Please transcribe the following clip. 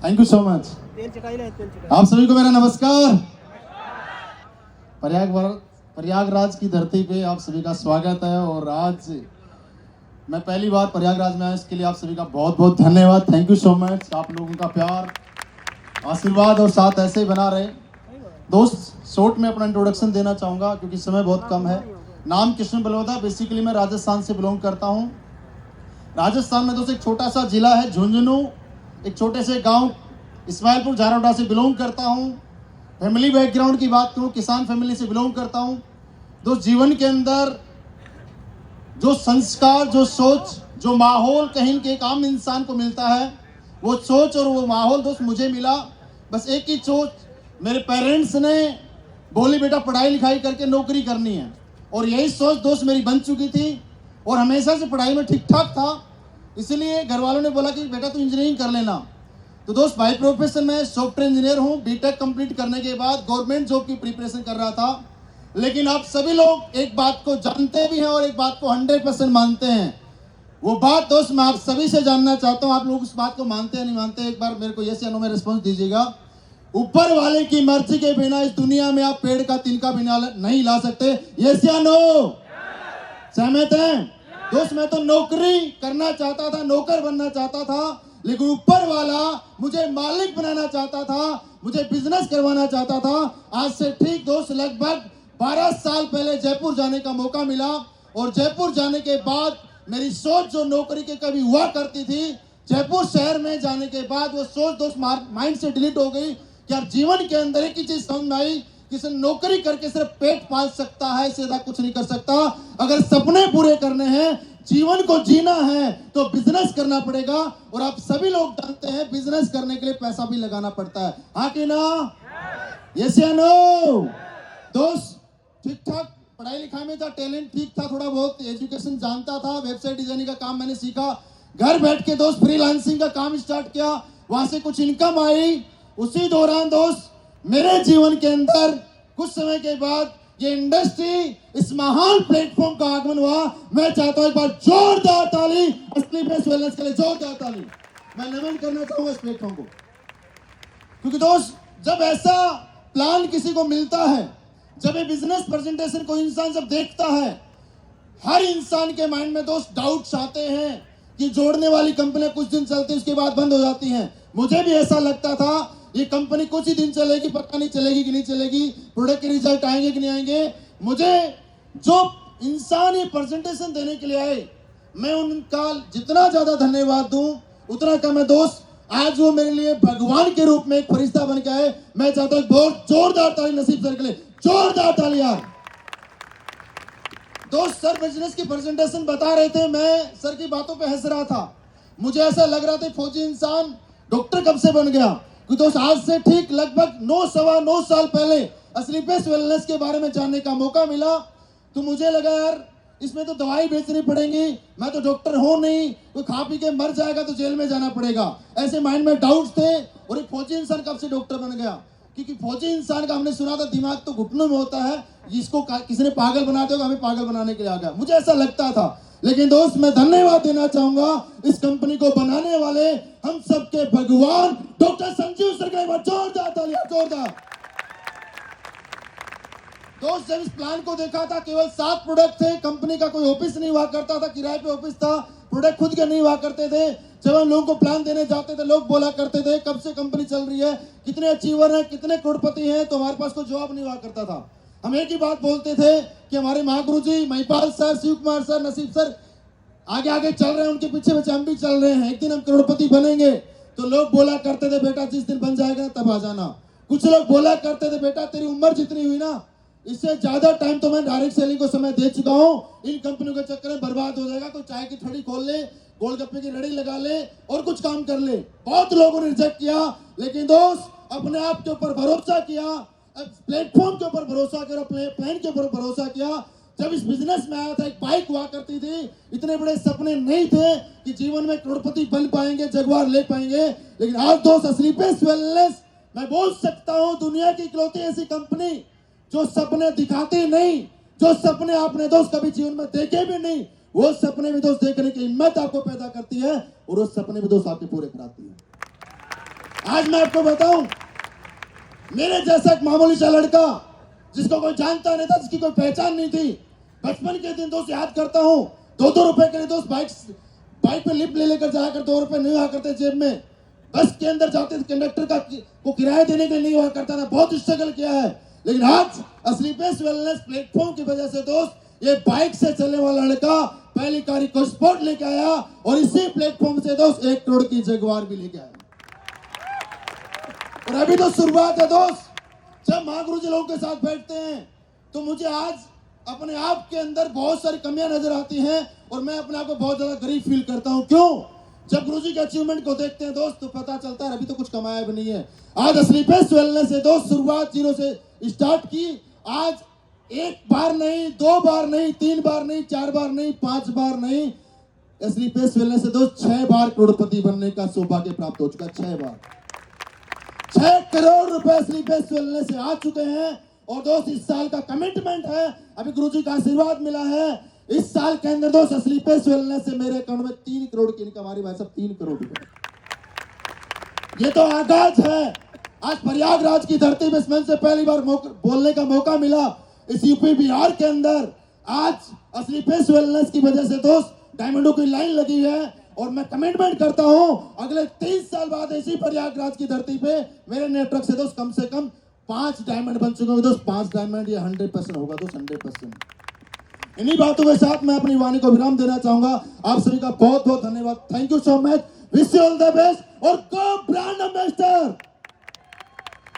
Thank you so much. आप सभी को मेरा नमस्कार। प्रयागराज की धरती पे आप सभी का स्वागत है। और आज मैं पहली बार प्रयागराज में आया, इसके लिए आप सभी का बहुत बहुत धन्यवाद। Thank you so much. आप लोगों का प्यार, आशीर्वाद और साथ ऐसे ही बना रहे। दोस्त, शॉर्ट में अपना इंट्रोडक्शन देना चाहूँगा क्योंकि समय बहुत कम है। नाम कृष्ण बलौदा, बेसिकली मैं राजस्थान से बिलोंग करता हूँ। राजस्थान में दोस्त एक छोटा सा जिला है झुंझुनू, एक छोटे से गांव इस्माइलपुर झारोटा से बिलोंग करता हूं। फैमिली बैकग्राउंड की बात करूं, किसान फैमिली से बिलोंग करता हूं। दोस्त, जीवन के अंदर जो संस्कार, जो सोच, जो माहौल कहीं के एक आम इंसान को मिलता है, वो सोच और वो माहौल दोस्त मुझे मिला। बस एक ही सोच, मेरे पेरेंट्स ने बोली बेटा पढ़ाई लिखाई करके नौकरी करनी है, और यही सोच दोस्त मेरी बन चुकी थी। और हमेशा से पढ़ाई में ठीक ठाक था, इसलिए घर वालों ने बोला कि बेटा तू इंजीनियरिंग कर लेना। तो दोस्त, बाय प्रोफेशन में सॉफ्टवेयर इंजीनियर हूँ। बीटेक कंप्लीट करने के बाद गवर्नमेंट जॉब की प्रिपरेशन कर रहा था। लेकिन आप सभी लोग एक बात को जानते भी हैं और एक बात को 100% मानते हैं। वो बात दोस्त मैं आप सभी से जानना चाहता हूँ, आप लोग उस बात को मानते हैं नहीं मानते? एक बार मेरे को यस या नो में रिस्पॉन्स दीजिएगा। ऊपर वाले की मर्जी के बिना इस दुनिया में आप पेड़ का तिनका भी नहीं ला सकते। यस या नो? सहमत हैं? दोस्त, मैं तो नौकरी करना चाहता था, नौकर बनना चाहता था, लेकिन ऊपर वाला मुझे मालिक बनाना चाहता था, मुझे बिजनेस करवाना चाहता था। आज से ठीक दोस्त लगभग 12 साल पहले जयपुर जाने का मौका मिला, और जयपुर जाने के बाद मेरी सोच जो नौकरी के कभी हुआ करती थी, जयपुर शहर में जाने के बाद वो सोच दोस्त माइंड से डिलीट हो गई। कि यार जीवन के अंदर एक ही चीज समझ में आई, किसी नौकरी करके सिर्फ पेट पाल सकता है, इससे ज्यादा कुछ नहीं कर सकता। अगर सपने पूरे करने हैं, जीवन को जीना है, तो बिजनेस करना पड़ेगा। और आप सभी लोग जानते हैं बिजनेस करने के लिए पैसा भी लगाना पड़ता है, हाँ कि ना? यस या नो? दोस्त, ठीक ठाक पढ़ाई लिखाई में था, टैलेंट ठीक था, थोड़ा बहुत एजुकेशन जानता था, वेबसाइट डिजाइनिंग का काम मैंने सीखा। घर बैठ के दोस्त फ्रीलांसिंग का काम स्टार्ट किया, वहां से कुछ इनकम आई। उसी दौरान दोस्त मेरे जीवन के अंदर कुछ समय के बाद ये इंडस्ट्री, इस महान प्लेटफॉर्म का आगमन हुआ। मैं चाहता हूं एक बार जोरदार ताली असली बेस्ट वेलनेस के लिए, जोरदार ताली। मैं नमन करना चाहूंगा इस प्लेटफॉर्म को, क्योंकि दोस्त जब ऐसा प्लान किसी को मिलता है, जब ये बिजनेस प्रेजेंटेशन कोई इंसान जब देखता है, हर इंसान के माइंड में दोस्त डाउट्स आते हैं कि जोड़ने वाली कंपनियां कुछ दिन चलती है, उसके बाद बंद हो जाती हैं। मुझे भी ऐसा लगता था ये कंपनी कुछ ही दिन चलेगी, पता नहीं चलेगी कि नहीं चलेगी, प्रोडक्ट के रिजल्ट आएंगे कि नहीं आएंगे। मुझे जो इंसान ये प्रेजेंटेशन देने के लिए आए, मैं उनका जितना ज्यादा धन्यवाद दूं उतना कम है। दोस्त, आज वो मेरे लिए भगवान के रूप में एक फरिश्ता बन के आए। मैं चाहता हूं बहुत जोरदार ताली नसीब सर के लिए, जोरदार ताली यार। दोस्त, सर बिजनेस की प्रेजेंटेशन बता रहे थे, मैं सर की बातों पे हंस रहा था। मुझे ऐसा लग रहा था फौजी इंसान डॉक्टर कब से बन गया। दोस्त, आज से ठीक लगभग 9 साल पहले असली बेस्ट वेलनेस के बारे में जानने का मौका मिला, तो मुझे लगा यार इसमें तो दवाई बेचनी पड़ेगी, मैं तो डॉक्टर हूं नहीं, कोई खा पी के मर जाएगा तो जेल में जाना पड़ेगा, ऐसे माइंड में डाउट्स थे। और एक फौजी इंसान कब से डॉक्टर बन गया, क्योंकि फौजी इंसान का हमने सुना था दिमाग तो घुटनों में होता है, जिसको किसी ने पागल बनाते हो, हमें पागल बनाने के लिए आ गया, मुझे ऐसा लगता था। लेकिन दोस्त, मैं धन्यवाद देना चाहूंगा इस कंपनी को बनाने वाले हम सबके भगवान डॉक्टर संजीव सर का। जोरदार तालियां, जोरदार। दोस्त, जब इस प्लान को देखा था, केवल 7 प्रोडक्ट थे, कंपनी का कोई ऑफिस नहीं हुआ करता था, किराए पे ऑफिस था, प्रोडक्ट खुद के नहीं हुआ करते थे। जब हम लोगों को प्लान देने जाते थे, लोग बोला करते थे कब से कंपनी चल रही है, कितने अचीवर हैं, कितने करोड़पति हैं, तो हमारे पास कोई जवाब नहीं हुआ करता था। हम एक ही बात बोलते थे कि हमारे महागुरु जी महिपाल सर, शिव कुमार सर, नसीब सर आगे आगे चल रहे हैं, उनके पीछे पीछे हम भी चल रहे हैं, एक दिन हम करोड़पति बनेंगे। तो लोग बोला करते थे बेटा जिस दिन बन जाएगा तब आ जाना। कुछ लोग बोला करते थे बेटा तेरी उम्र जितनी हुई ना, इससे ज्यादा टाइम तो मैं डायरेक्ट सेलिंग को समय दे चुका हूँ, इन कंपनियों के चक्कर में बर्बाद हो जाएगा, तो चाय की ठड़ी खोल ले, गोलगप्पे की रेडी लगा ले और कुछ काम कर ले। बहुत लोगों ने रिजेक्ट किया, लेकिन दोस्त अपने आप के ऊपर भरोसा किया, प्लेटफॉर्म के ऊपर भरोसा किया, प्लान के ऊपर भरोसा किया। जब इस बिजनेस में आया था, एक बाइक हुआ करती थी, इतने बड़े सपने नहीं थे कि जीवन में करोड़पति बन पाएंगे, जगुआर ले पाएंगे। लेकिन आज दोस्त असली बेस्ट वेलनेस, मैं बोल सकता हूं दुनिया की इकलौती ऐसी कंपनी जो सपने दिखाती नहीं, जो सपने आपने दोस्त कभी जीवन में देखे भी नहीं, वो सपने भी दोस्त देखने की हिम्मत आपको पैदा करती है, और वो सपने भी दोस्त आपके पूरे कराती है। आज मैं आपको बताऊं, मेरे जैसा एक मामूली सा लड़का जिसको कोई जानता नहीं था, जिसकी कोई पहचान नहीं थी, बचपन के दिन दोस्त याद करता हूं, 2-2 रुपए के लिए दोस्त बाइक पे लिफ्ट ले लेकर जाया कर, 2 रुपए नहीं हुआ करते जेब में, बस के अंदर जाते थे, कंडक्टर को किराया देने के लिए नहीं हुआ करता था, बहुत स्ट्रगल किया है। लेकिन आज स्लीपर्स वेलनेस प्लेटफॉर्म की वजह से दोस्त, ये बाइक से चलने वाला लड़का पहली कार को स्पोर्ट लेके आया और इसी प्लेटफॉर्म से दोस्त 1 करोड़ की जगुआर भी लेके आया। और अभी तो शुरुआत है दोस्त। जब महागुरु जी लोगों के साथ बैठते हैं तो मुझे आज अपने आप के अंदर बहुत सारी कमियां नजर आती हैं और मैं अपने आप को बहुत ज्यादा गरीब फील करता हूं। क्यों? जब गुरुजी के अचीवमेंट को देखते हैं दोस्त तो पता चलता है अभी तो कुछ कमाया भी नहीं है। आज स्लीपर्स वेलनेस से दोस्त शुरुआत 0 से स्टार्ट की। आज 1 बार नहीं, 2 बार नहीं, 3 बार नहीं, 4 बार नहीं, 5 बार नहीं, स्लीपर्स वेलनेस से दोस्त 6 बार करोड़पति बनने का सौभाग्य प्राप्त हो चुका। 6 बार 6 करोड़ रुपए स्लीपर्स वेलनेस से आ चुके हैं। और दोस्त इस साल का कमिटमेंट है, अभी गुरुजी का आशीर्वाद मिला है, इस साल के अंदर दोस्त स्लीपर्स वेलनेस से मेरे अकाउंट में 3 करोड़ की इनकम आ रही भाई साहब, 3 करोड़ रुपए। ये तो आगाज है। आज प्रयागराज की धरती में से पहली बार बोलने का मौका मिला इस यूपी बिहार के अंदर। आज स्लीपर्स वेलनेस की वजह से दोस्त डायमंडों की लाइन लगी है और मैं कमिटमेंट करता हूं अगले 30 साल बाद इसी प्रयागराज की धरती पे मेरे नेटवर्क से दोस्त कम से कम 5 डायमंड बन चुके होंगे दोस्त। 5 डायमंड ये 100% होगा दोस्त, 100%। इन्हीं बातों के साथ मैं अपनी वाणी को विराम देना चाहूंगा। आप सभी का बहुत बहुत धन्यवाद। Thank you so much. Wish you all the best और गो ब्रांड एम्बेसडर।